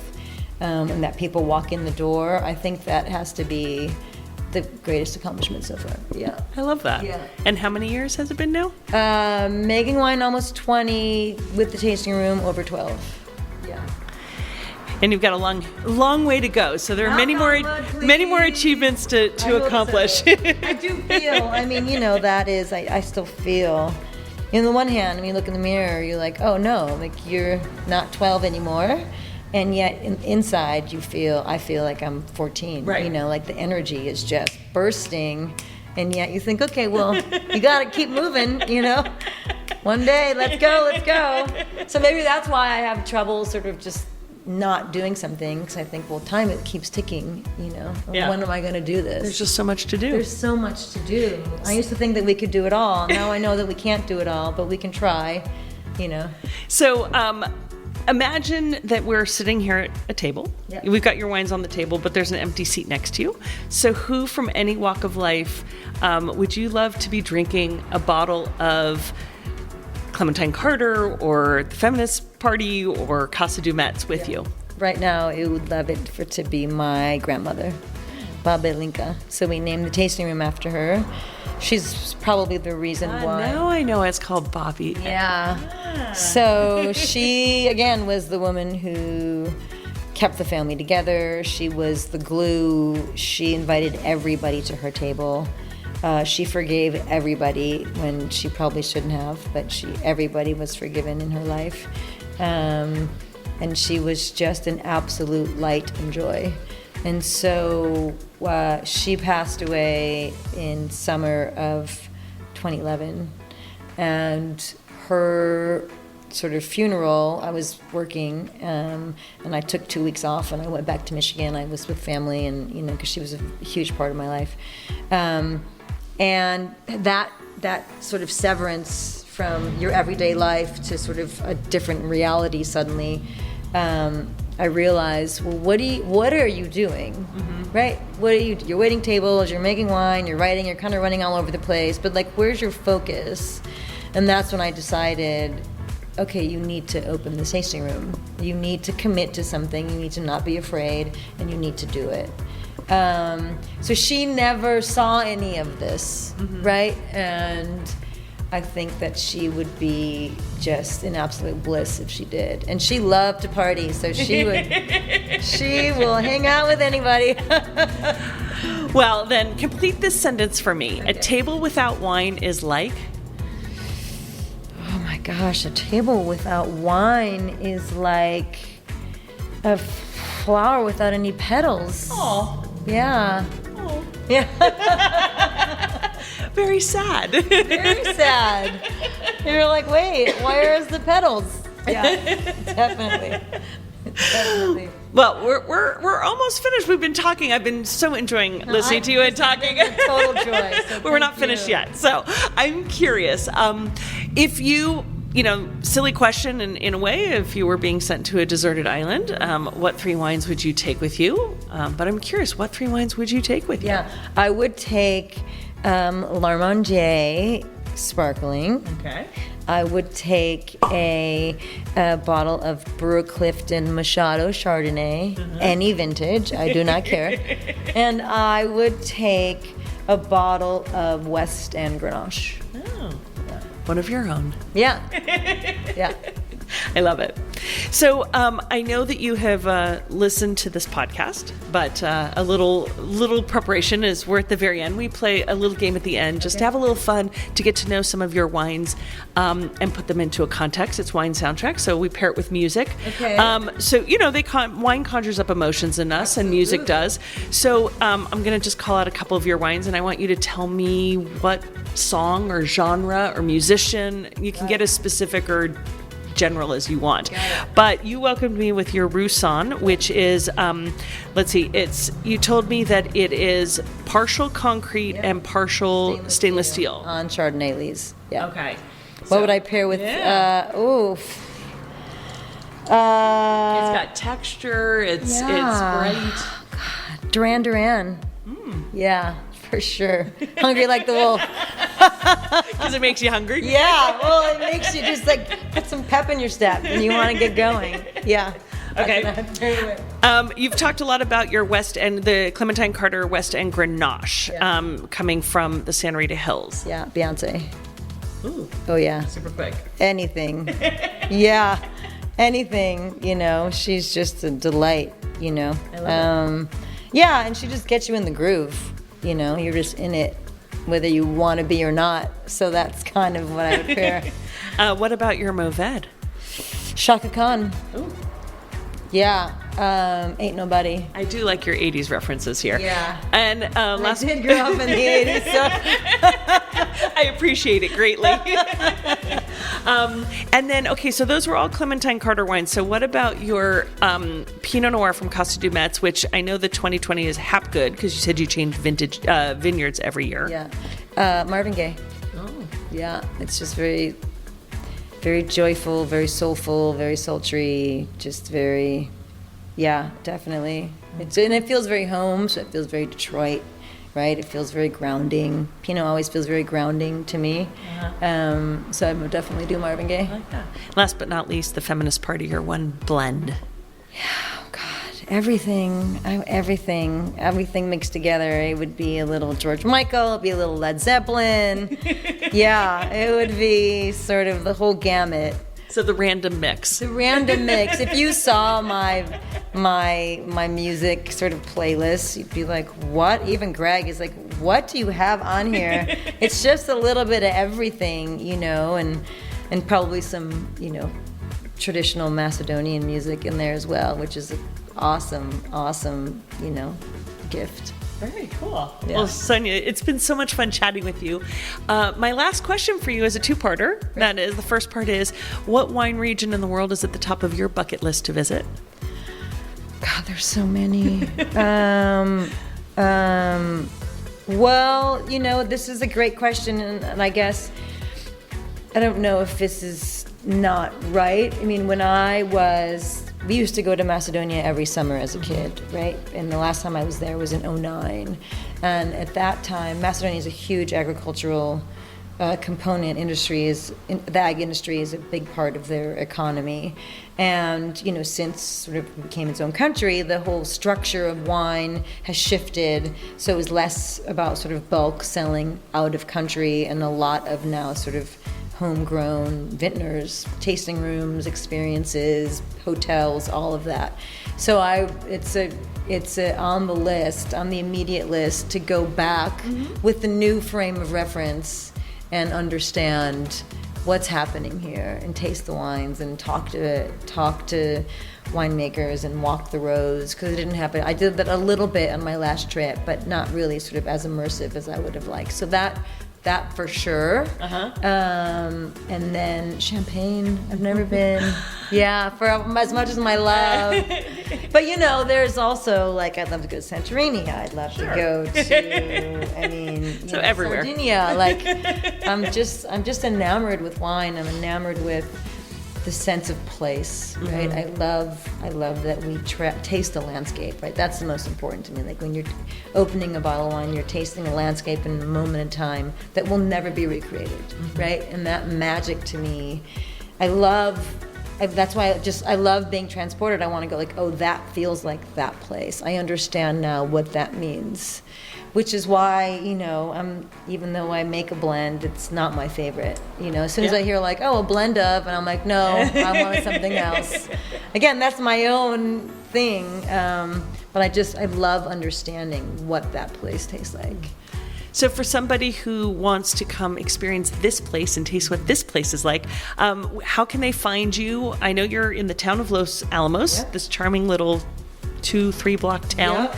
and that people walk in the door, I think that has to be the greatest accomplishment so far. Yeah. I love that. Yeah. And how many years has it been now? Making wine almost 20, with the tasting room over 12. Yeah. And you've got a long way to go. So there are many more achievements to accomplish. So. I do feel, that is, I still feel. On the one hand, when you look in the mirror, you're like, oh no, like, you're not 12 anymore. And yet inside I feel like I'm 14. Right. Like the energy is just bursting. And yet you think, okay, well, you got to keep moving, One day, let's go. So maybe that's why I have trouble sort of just not doing something, because I think, well, time, it keeps ticking, Yeah. When am I going to do this? There's just so much to do. There's so much to do. I used to think that we could do it all. Now I know that we can't do it all, but we can try, So imagine that we're sitting here at a table. Yeah. We've got your wines on the table, but there's an empty seat next to you. So who from any walk of life would you love to be drinking a bottle of Clementine Carter or the Feminist Party or Casa Dumetz with you? Right now, I would love it to be my grandmother, Babelinka. So we named the tasting room after her. She's probably the reason why. Now I know it's called Bobby. Yeah. So she, again, was the woman who kept the family together. She was the glue. She invited everybody to her table. She forgave everybody when she probably shouldn't have, but everybody was forgiven in her life. And she was just an absolute light and joy. And so she passed away in summer of 2011. And her sort of funeral, I was working, and I took 2 weeks off, and I went back to Michigan. I was with family, and because she was a huge part of my life. And that sort of severance from your everyday life to sort of a different reality suddenly, I realized, well, what are you doing, right? You're waiting tables, you're making wine, you're writing, you're kind of running all over the place, but where's your focus? And that's when I decided, okay, you need to open the tasting room. You need to commit to something, you need to not be afraid, and you need to do it. So she never saw any of this, right? And I think that she would be just in absolute bliss if she did. And she loved to party, so she will hang out with anybody. Well, then complete this sentence for me. Okay. A table without wine is like? Oh my gosh, a table without wine is like a flower without any petals. Oh. Yeah. Oh. Yeah. Very sad. Very sad. You're like, wait, where's the petals? Yeah, definitely. Well, we're almost finished. We've been talking. I've been so enjoying listening to you and talking. Total joy. So we're not finished yet. So I'm curious. If you, silly question in a way, if you were being sent to a deserted island, what 3 wines would you take with you? But I'm curious, what 3 wines would you take with you? Yeah, I would take L'Armandier Sparkling. Okay. I would take a bottle of Brewer Clifton Machado Chardonnay, any vintage, I do not care. And I would take a bottle of West End Grenache. Oh, one of your own. Yeah. Yeah. I love it. So I know that you have listened to this podcast, but a little preparation is we're at the very end. We play a little game at the end just to have a little fun, to get to know some of your wines and put them into a context. It's Wine Soundtrack, so we pair it with music. Okay. So, wine conjures up emotions in us, and music does. So I'm going to just call out a couple of your wines, and I want you to tell me what song or genre or musician. You can get as specific or general as you want. But you welcomed me with your Roussan, which is, you told me that it is partial concrete and partial stainless steel. On Chardonnay lees. Yeah. Okay. What would I pair with? It's got texture. It's bright. Duran. Yeah, for sure. Hungry like the wolf. Because it makes you hungry? Yeah, well, it makes you just put some pep in your step and you want to get going. Yeah. Okay. You've talked a lot about your West End, the Clementine Carter West End Grenache, coming from the Rita Hills. Yeah, Beyonce. Ooh. Oh, yeah. Super quick. Anything. Yeah, anything, she's just a delight, I love it. Yeah, and she just gets you in the groove, you're just in it, whether you want to be or not. So that's kind of what I would pair. What about your Mourvèdre? Shaka Khan. Ooh. Yeah, Ain't Nobody. I do like your 80s references here. Yeah. And I did grow up in the 80s, so I appreciate it greatly. And then, okay, so those were all Clementine Carter wines. So what about your Pinot Noir from Casa Dumetz, which I know the 2020 is Hapgood, because you said you change vineyards every year. Yeah. Marvin Gaye. Oh. Yeah, it's just very, very joyful, very soulful, very sultry, just very, yeah, definitely. And it feels very home, so it feels very Detroit, right? It feels very grounding. Pinot always feels very grounding to me. So I would definitely do Marvin Gaye. I like that. Last but not least, the Feminist Party, your one blend. Yeah, oh God. Everything mixed together. It would be a little George Michael, it'd be a little Led Zeppelin. Yeah, it would be sort of the whole gamut. So the random mix. The random mix. If you saw my music sort of playlist, you'd be like, what? Even Greg is like, what do you have on here? It's just a little bit of everything, and probably some, traditional Macedonian music in there as well, which is awesome, gift. Very cool. Yeah. Well, Sonja, it's been so much fun chatting with you. My last question for you is a two-parter. Right. That is, the first part is, what wine region in the world is at the top of your bucket list to visit? God, there's so many. Well, this is a great question, and I guess I don't know if this is not right. I mean, we used to go to Macedonia every summer as a kid, right? And the last time I was there was in 2009. And at that time, Macedonia is a huge agricultural component. The ag industry is a big part of their economy. And, since sort of became its own country, the whole structure of wine has shifted. So it was less about sort of bulk selling out of country and a lot of now sort of homegrown vintners, tasting rooms, experiences, hotels, all of that. So it's on the list, on the immediate list, to go back with the new frame of reference and understand what's happening here and taste the wines and talk to winemakers and walk the roads, because it didn't happen. I did that a little bit on my last trip, but not really sort of as immersive as I would have liked. So that for sure. And then Champagne, I've never been. Yeah, for as much as my love. But there's also I'd love to go to Santorini. I'd love to go to, so everywhere. Sardinia. I'm just enamored with wine. I'm enamored with the sense of place, right? I love that we taste the landscape, right? That's the most important to me. Like when you're opening a bottle of wine, you're tasting a landscape in a moment in time that will never be recreated, right? And that magic to me, that's why I love being transported. I want to go oh, that feels like that place. I understand now what that means. Which is why, even though I make a blend, it's not my favorite. As soon as I hear a blend of, and I'm like, no, I wanted something else. Again, that's my own thing. But I love understanding what that place tastes like. So for somebody who wants to come experience this place and taste what this place is like, how can they find you? I know you're in the town of Los Alamos, this charming little 2-3 block town.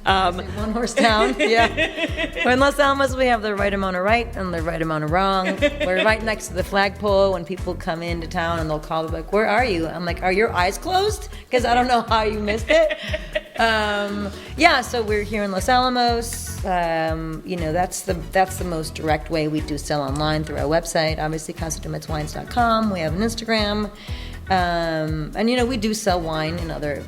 One horse town. Yeah. We're in Los Alamos. We have the right amount of right and the right amount of wrong. We're right next to the flagpole. When people come into town and they'll call, they're like, "Where are you?" I'm like, "Are your eyes closed? Because I don't know how you missed it." So we're here in Los Alamos. That's the most direct way we do sell online, through our website. Obviously, CasaDumetzWines.com. We have an Instagram. We do sell wine in other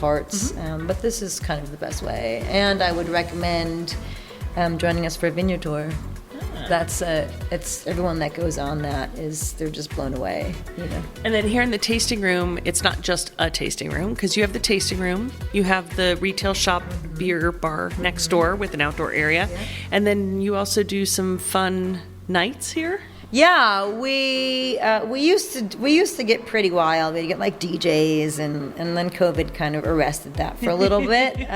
parts, but this is kind of the best way. And I would recommend joining us for a vineyard tour. It's everyone that goes on they're just blown away, And then here in the tasting room, it's not just a tasting room, because you have the tasting room, you have the retail shop beer bar next door with an outdoor area, and then you also do some fun nights here. Yeah, we used to get pretty wild. We'd get DJs, and then COVID kind of arrested that for a little bit.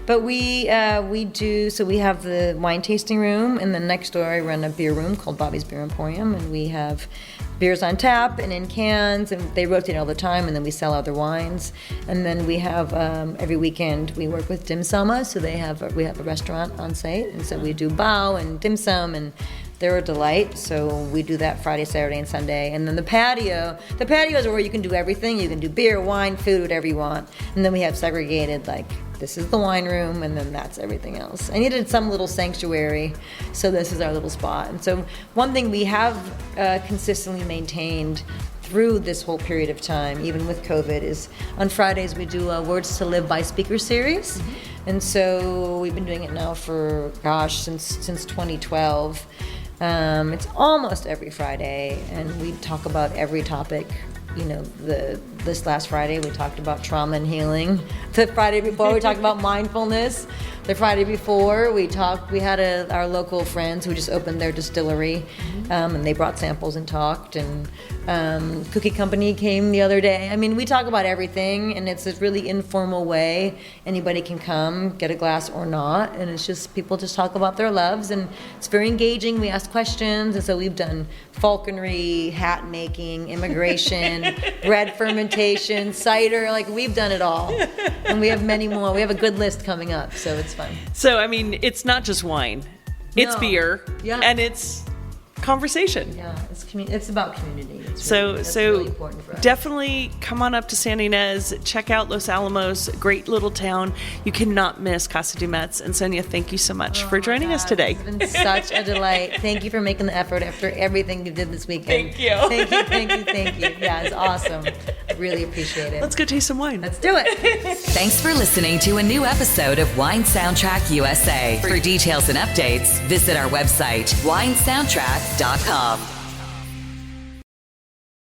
But we do. So we have the wine tasting room, and then next door I run a beer room called Bobby's Beer Emporium, and we have beers on tap and in cans, and they rotate all the time, and then we sell other wines. And then we have every weekend we work with Dim Summa, so we have a restaurant on site, and so we do bao and dim sum and They're a delight. So we do that Friday, Saturday, and Sunday. And then the patios are where you can do everything. You can do beer, wine, food, whatever you want. And then we have segregated, like, this is the wine room, and then that's everything else. I needed some little sanctuary, so this is our little spot. And so one thing we have consistently maintained through this whole period of time, even with COVID, is on Fridays we do a Words to Live by speaker series. And so we've been doing it now for, since 2012. It's almost every Friday, and we talk about every topic. You know, this last Friday we talked about trauma and healing. The Friday before we talked about mindfulness. The Friday before we had our local friends who just opened their distillery, and they brought samples and talked. And Cookie Company came the other day. I mean, we talk about everything, and it's a really informal way. Anybody can come, get a glass or not, and it's just people just talk about their loves, and it's very engaging. We ask questions, and so we've done falconry, hat making, immigration, bread fermentation, cider. Like, we've done it all, and we have many more. We have a good list coming up, so it's fun. So, I mean, it's not just wine. It's beer. Yeah. And it's conversation. Yeah, it's about community. That's So really important for us. Definitely come on up to San Ynez, check out Los Alamos, great little town. You cannot miss Casa Dumetz. And Sonja, thank you so much for joining us today. It's been such a delight. Thank you for making the effort after everything you did this weekend. Thank you. Thank you. Yeah, it's awesome. I really appreciate it. Let's go taste some wine. Let's do it. Thanks for listening to a new episode of Wine Soundtrack USA. For details and updates, visit our website, winesoundtrack.com.